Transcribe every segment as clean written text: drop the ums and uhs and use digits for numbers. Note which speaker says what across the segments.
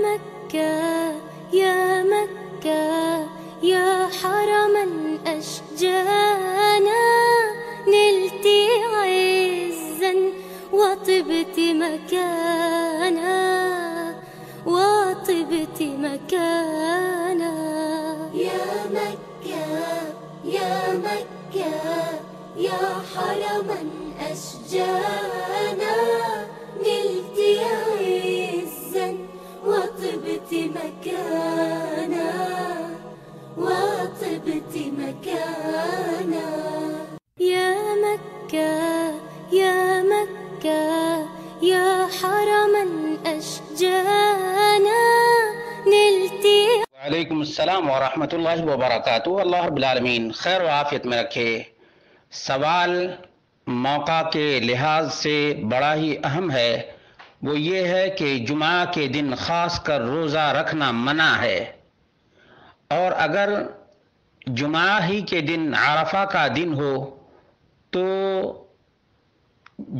Speaker 1: مكة يا مكة يا حرما أشجانا، نلت عزا وطبت مكانا، وطبت مكانا. يا مكة يا مكة يا حرما أشجانا، نلت عزا وطبت مكانا، وطبت مكانا. يا مكة يا مكة يا حرما أشجانا، نلت.
Speaker 2: وعلیکم السلام ورحمۃ اللہ وبرکاتہ۔ اللہ رب العالمین خیر و عافیت میں رکھے۔ سوال موقع کے لحاظ سے بڑا ہی اہم ہے، وہ یہ ہے کہ جمعہ کے دن خاص کر روزہ رکھنا منع ہے، اور اگر جمعہ ہی کے دن عرفہ کا دن ہو تو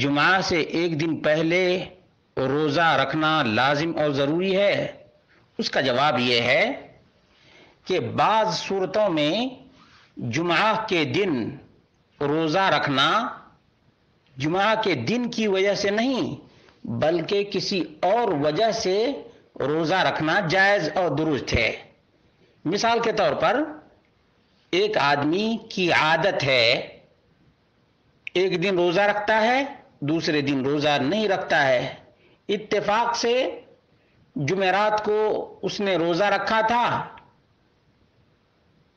Speaker 2: جمعہ سے ایک دن پہلے روزہ رکھنا لازم اور ضروری ہے۔ اس کا جواب یہ ہے کہ بعض صورتوں میں جمعہ کے دن روزہ رکھنا جمعہ کے دن کی وجہ سے نہیں بلکہ کسی اور وجہ سے روزہ رکھنا جائز اور درست ہے۔ مثال کے طور پر ایک آدمی کی عادت ہے ایک دن روزہ رکھتا ہے، دوسرے دن روزہ نہیں رکھتا ہے۔ اتفاق سے جمعرات کو اس نے روزہ رکھا تھا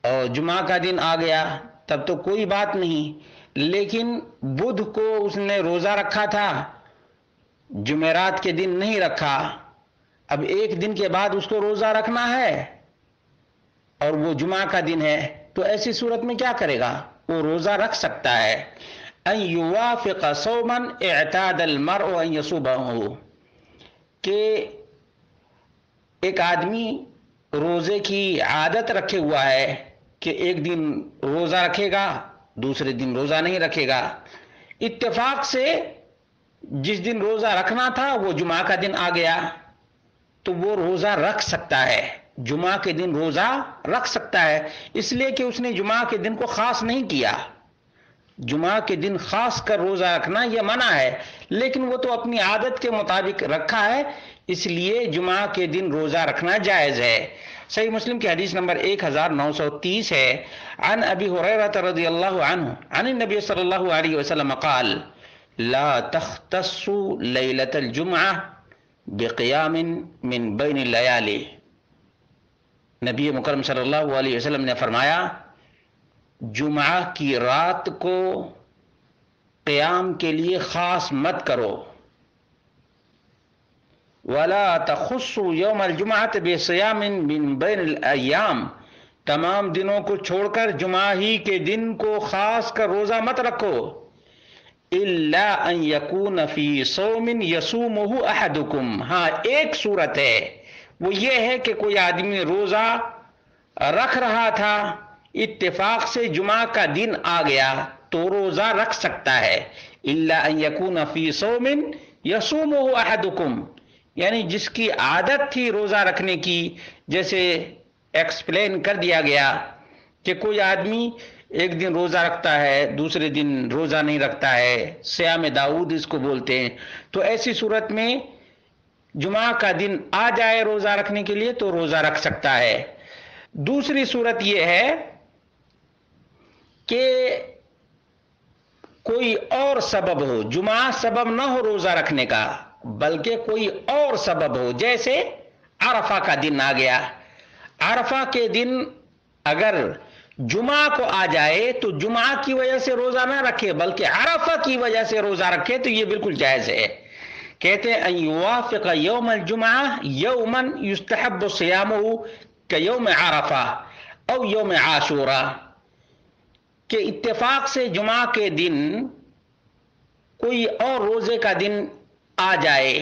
Speaker 2: اور جمعہ کا دن آ گیا تب تو کوئی بات نہیں، لیکن بدھ کو اس نے روزہ رکھا تھا، جمعرات کے دن نہیں رکھا، اب ایک دن کے بعد اس کو روزہ رکھنا ہے اور وہ جمعہ کا دن ہے، تو ایسی صورت میں کیا کرے گا؟ وہ روزہ رکھ سکتا ہے۔ ان یوافق صوما اعتاد المرء ان یصومه، کہ ایک آدمی روزے کی عادت رکھے ہوا ہے کہ ایک دن روزہ رکھے گا دوسرے دن روزہ نہیں رکھے گا، اتفاق سے جس دن روزہ رکھنا تھا وہ جمعہ کا دن آ گیا تو وہ روزہ رکھ سکتا ہے، جمعہ کے دن روزہ رکھ سکتا ہے، اس لیے کہ اس نے جمعہ کے دن کو خاص نہیں کیا۔ جمعہ کے دن خاص کر روزہ رکھنا یہ منع ہے، لیکن وہ تو اپنی عادت کے مطابق رکھا ہے، اس لیے جمعہ کے دن روزہ رکھنا جائز ہے۔ صحیح مسلم کی حدیث نمبر 1930 ہے، عن ابی ہریرہ رضی اللہ عنہ عن النبی صلی اللہ علیہ وسلم قال لا تختصوا لیلۃ الجمعہ بقیام من بین اللیالی۔ نبی مکرم صلی اللہ علیہ وسلم نے فرمایا جمعہ کی رات کو قیام کے لیے خاص مت کرو، وَلَا تَخُصُّوا يَوْمَ الْجُمْعَةِ بِصِيَامٍ مِّن بَيْنِ الْأَيَّامِ، تمام دنوں کو چھوڑ کر جمعہ ہی کے دن کو خاص کر روزہ مت رکھو، إِلَّا أَن يَكُونَ فِي صَوْمٍ يَصُومُهُ أَحَدُكُمْ، ہاں ایک صورت ہے، وہ یہ ہے کہ کوئی آدمی روزہ رکھ رہا تھا، اتفاق سے جمعہ کا دن آ گیا تو روزہ رکھ سکتا ہے۔ إِلَّا أَن يَكُونَ فِي صَوْمٍ يَصُومُهُ أَحَدُكُمْ، یعنی جس کی عادت تھی روزہ رکھنے کی، جیسے ایکسپلین کر دیا گیا کہ کوئی آدمی ایک دن روزہ رکھتا ہے دوسرے دن روزہ نہیں رکھتا ہے، صیام داؤد اس کو بولتے ہیں، تو ایسی صورت میں جمعہ کا دن آ جائے روزہ رکھنے کے لیے تو روزہ رکھ سکتا ہے۔ دوسری صورت یہ ہے کہ کوئی اور سبب ہو، جمعہ سبب نہ ہو روزہ رکھنے کا بلکہ کوئی اور سبب ہو، جیسے عرفہ کا دن آ گیا، عرفہ کے دن اگر جمعہ کو آ جائے تو جمعہ کی وجہ سے روزہ نہ رکھے بلکہ عرفہ کی وجہ سے روزہ رکھے تو یہ بالکل جائز ہے۔ کہتے ہیں ان یوافق یوم الجمعہ یوما یستحب صیامہ کیوم عرفہ او یوم عاشوراء، کہ اتفاق سے جمعہ کے دن کوئی اور روزے کا دن آ جائے،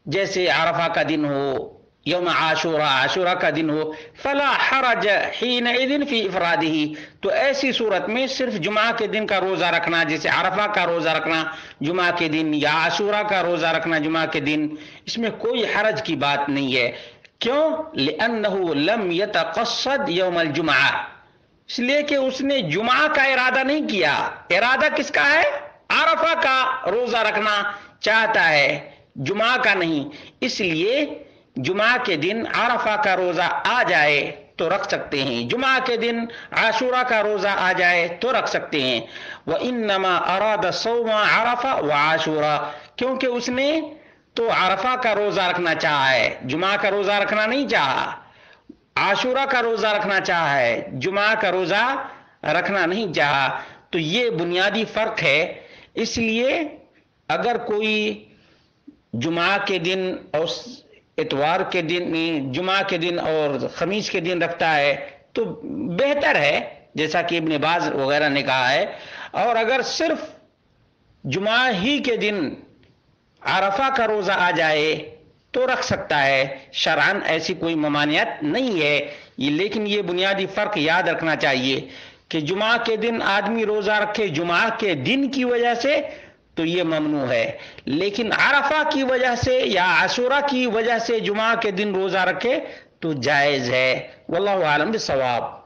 Speaker 2: جیسے عرفہ کا دن ہو، یوم عاشوراء عاشوراء کا دن ہو، فلا حرج حینئذ فی افرادہ، تو ایسی صورت میں صرف جمعہ کے دن کا روزہ رکھنا، جیسے عرفہ کا روزہ رکھنا جمعہ کے دن یا عاشوراء کا روزہ رکھنا جمعہ کے دن، اس میں کوئی حرج کی بات نہیں ہے۔ کیوں؟ لأنه لم يتقصد یوم الجمعہ، اس لیے کہ اس نے جمعہ کا ارادہ نہیں کیا۔ ارادہ کس کا ہے؟ عرفہ کا روزہ رکھنا چاہتا ہے، جمعہ کا نہیں۔ اس لیے جمعہ کے دن عرفہ کا روزہ آ جائے تو رکھ سکتے ہیں، جمعہ کے دن عاشورہ کا روزہ آ جائے تو رکھ سکتے ہیں۔ وَإِنَّمَا أَرَادَ صَوْمَ عَرَفَةَ وَعَاشُورَا، کیونکہ اس نے تو عرفہ کا روزہ رکھنا چاہا ہے، جمعہ کا روزہ رکھنا نہیں چاہا، عاشورہ کا روزہ رکھنا چاہا ہے، جمعہ کا روزہ رکھنا نہیں چاہا۔ تو یہ بنیادی فرق ہے۔ اس لیے اگر کوئی جمعہ کے دن اور اتوار کے دن، جمعہ کے دن اور خمیس کے دن رکھتا ہے تو بہتر ہے، جیسا کہ ابن باز وغیرہ نے کہا ہے۔ اور اگر صرف جمعہ ہی کے دن عرفہ کا روزہ آ جائے تو رکھ سکتا ہے، شرعاً ایسی کوئی ممانعت نہیں ہے۔ لیکن یہ بنیادی فرق یاد رکھنا چاہیے کہ جمعہ کے دن آدمی روزہ رکھے جمعہ کے دن کی وجہ سے تو یہ ممنوع ہے، لیکن عرفہ کی وجہ سے یا عاشورہ کی وجہ سے جمعہ کے دن روزہ رکھے تو جائز ہے۔ واللہ اعلم بالصواب۔